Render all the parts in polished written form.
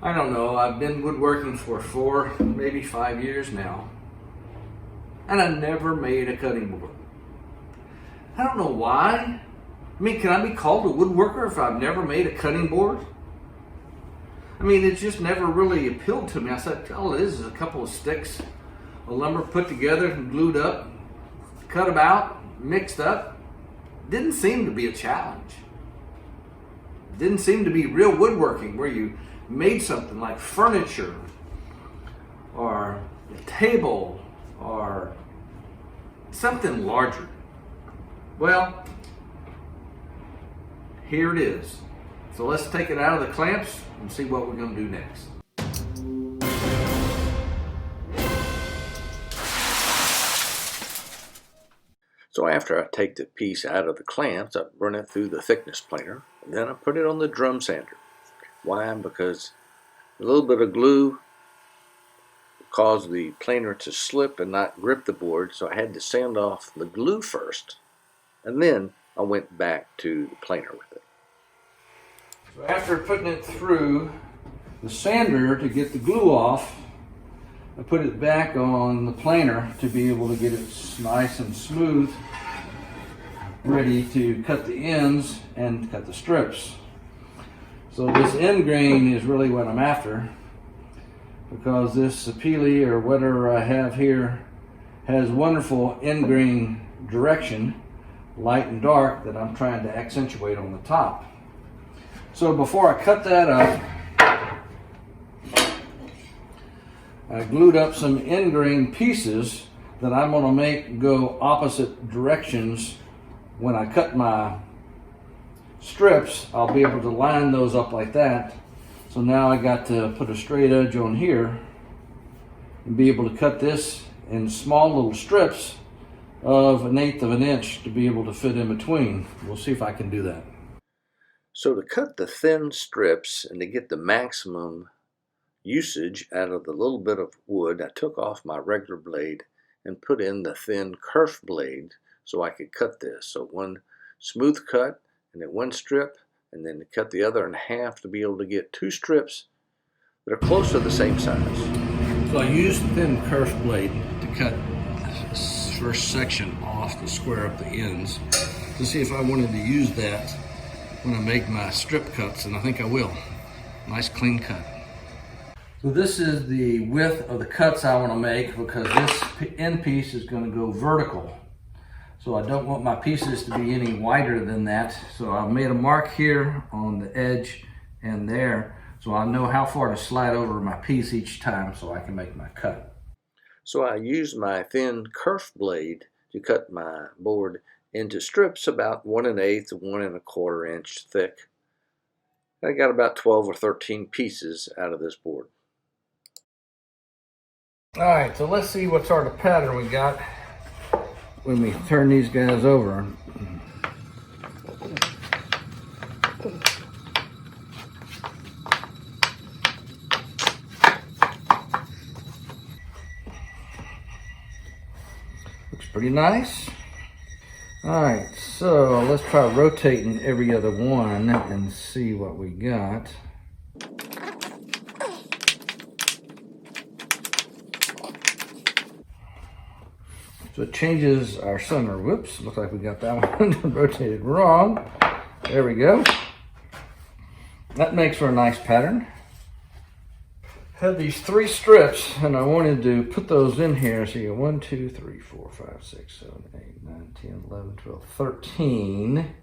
I don't know, I've been woodworking for 4, maybe 5 years now, and I never made a cutting board. I don't know why. I mean, can I be called a woodworker if I've never made a cutting board? I mean, it just never really appealed to me. I said, all it is a couple of sticks of lumber put together and glued up, cut them out, mixed up. Didn't seem to be a challenge. Didn't seem to be real woodworking where you made something like furniture or a table or something larger. Well, here it is. So let's take it out of the clamps and see what we're going to do next. So after I take the piece out of the clamps, I run it through the thickness planer, and then I put it on the drum sander. Why? Because a little bit of glue caused the planer to slip and not grip the board, so I had to sand off the glue first, and then I went back to the planer with it. So after putting it through the sander to get the glue off, I put it back on the planer to be able to get it nice and smooth, ready to cut the ends and cut the strips. So this end grain is really what I'm after, because this sapele or whatever I have here has wonderful end grain direction, light and dark, that I'm trying to accentuate on the top. So before I cut that up, I glued up some end grain pieces that I'm going to make go opposite directions. When I cut my strips, I'll be able to line those up like that. So now I got to put a straight edge on here and be able to cut this in small little strips of 1/8 of an inch to be able to fit in between. We'll see if I can do that. So to cut the thin strips and to get the maximum usage out of the little bit of wood, I took off my regular blade and put in the thin kerf blade so I could cut this. So one smooth cut and then one strip, and then cut the other in half to be able to get 2 strips that are close to the same size. So I used the thin kerf blade to cut this first section off to square up the ends to see if I wanted to use that when I make my strip cuts, and I think I will. Nice clean cut. So this is the width of the cuts I want to make, because this end piece is going to go vertical. So I don't want my pieces to be any wider than that. So I've made a mark here on the edge and there, so I know how far to slide over my piece each time so I can make my cut. So I used my thin kerf blade to cut my board into strips about 1 1/8 to 1 1/4 inch thick. I got about 12 or 13 pieces out of this board. All right, so let's see what sort of pattern we got when we turn these guys over. Looks pretty nice. All right, so let's try rotating every other one and see what we got. So it changes our center. Whoops, looks like we got that one rotated wrong. There we go. That makes for a nice pattern. Had these 3 strips, and I wanted to put those in here. So you got 1, 2, 3, 4, 5, 6, 7, 8, 9, 10, 11, 12, 13.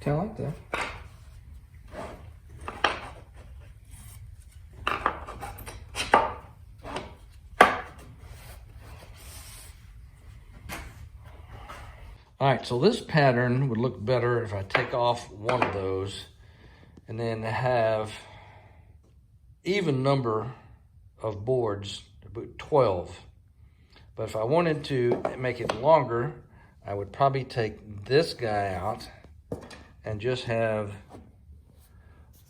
Kind of like that. All right, so this pattern would look better if I take off one of those and then have even number of boards, about 12. But if I wanted to make it longer, I would probably take this guy out and just have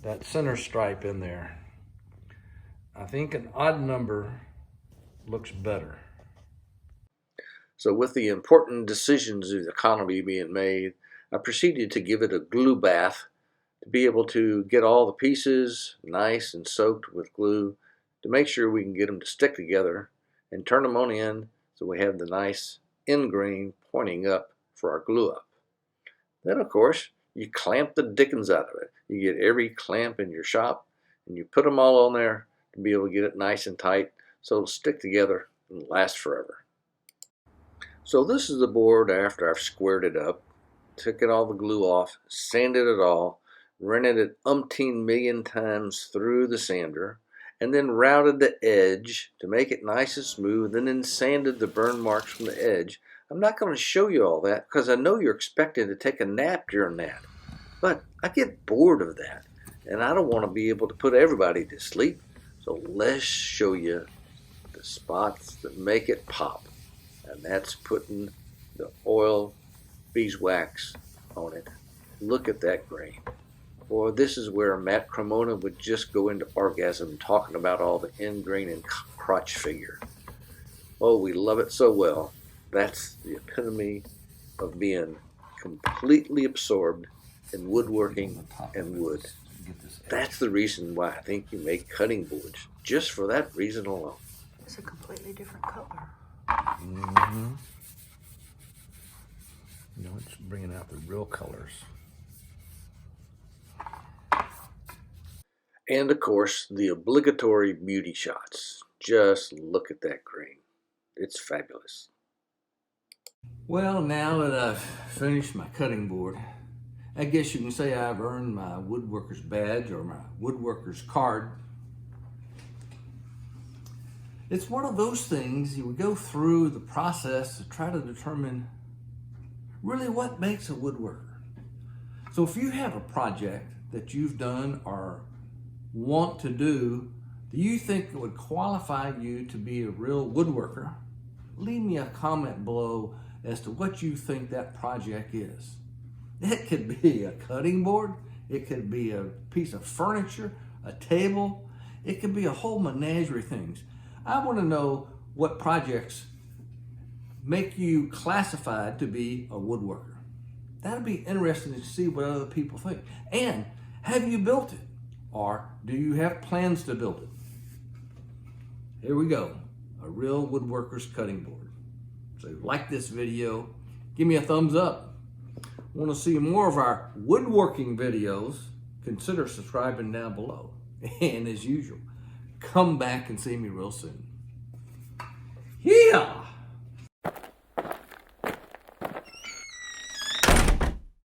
that center stripe in there. I think an odd number looks better. So with the important decisions of the economy being made, I proceeded to give it a glue bath to be able to get all the pieces nice and soaked with glue to make sure we can get them to stick together and turn them on in so we have the nice end grain pointing up for our glue up. Then of course you clamp the dickens out of it. You get every clamp in your shop and you put them all on there to be able to get it nice and tight so it'll stick together and last forever. So this is the board after I've squared it up, took it all the glue off, sanded it all, ran it umpteen million times through the sander, and then routed the edge to make it nice and smooth, and then sanded the burn marks from the edge. I'm not going to show you all that because I know you're expecting to take a nap during that. But I get bored of that, and I don't want to be able to put everybody to sleep. So let's show you the spots that make it pop. And that's putting the oil beeswax on it. Look at that grain. Boy, this is where Matt Cremona would just go into orgasm talking about all the end grain and crotch figure. Oh, we love it so well. That's the epitome of being completely absorbed in woodworking and wood. That's the reason why I think you make cutting boards, just for that reason alone. It's a completely different color. Mm-hmm. You know, it's bringing out the real colors. And of course, the obligatory beauty shots. Just look at that grain. It's fabulous. Well, now that I've finished my cutting board, I guess you can say I've earned my woodworker's badge or my woodworker's card. It's one of those things you would go through the process to try to determine really what makes a woodworker. So if you have a project that you've done or want to do you think it would qualify you to be a real woodworker, leave me a comment below as to what you think that project is. It could be a cutting board, it could be a piece of furniture, a table, it could be a whole menagerie of things. I want to know what projects make you classified to be a woodworker. That'd be interesting to see what other people think. And have you built it? Or do you have plans to build it? Here we go, a real woodworker's cutting board. So like this video, give me a thumbs up. Want to see more of our woodworking videos? Consider subscribing down below. And as usual, come back and see me real soon. Yeah.